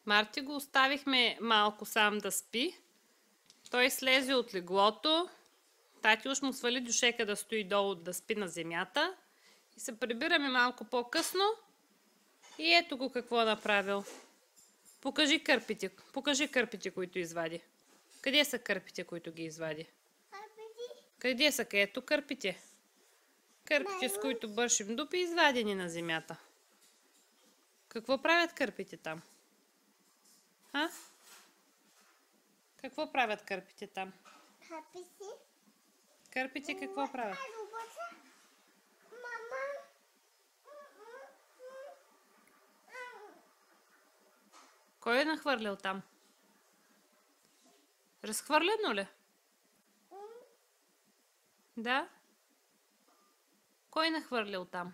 Марти го оставихме малко сам да спи. Той слезе от леглото. Тати уж му свали дюшека да стои долу, да спи на земята. И се прибираме малко по-късно. И ето го какво е направил. Покажи кърпите, които извади. Къде са кърпите, които ги извади? Къде са? Ето кърпите. Кърпите, с които бършим дупи, извадени на земята. Какво правят кърпите там? А? Какво правят кърпите там? Кърпите какво правят? Кой е нахвърлял там? Разхвърлено ли? Да? Кой е нахвърлял там?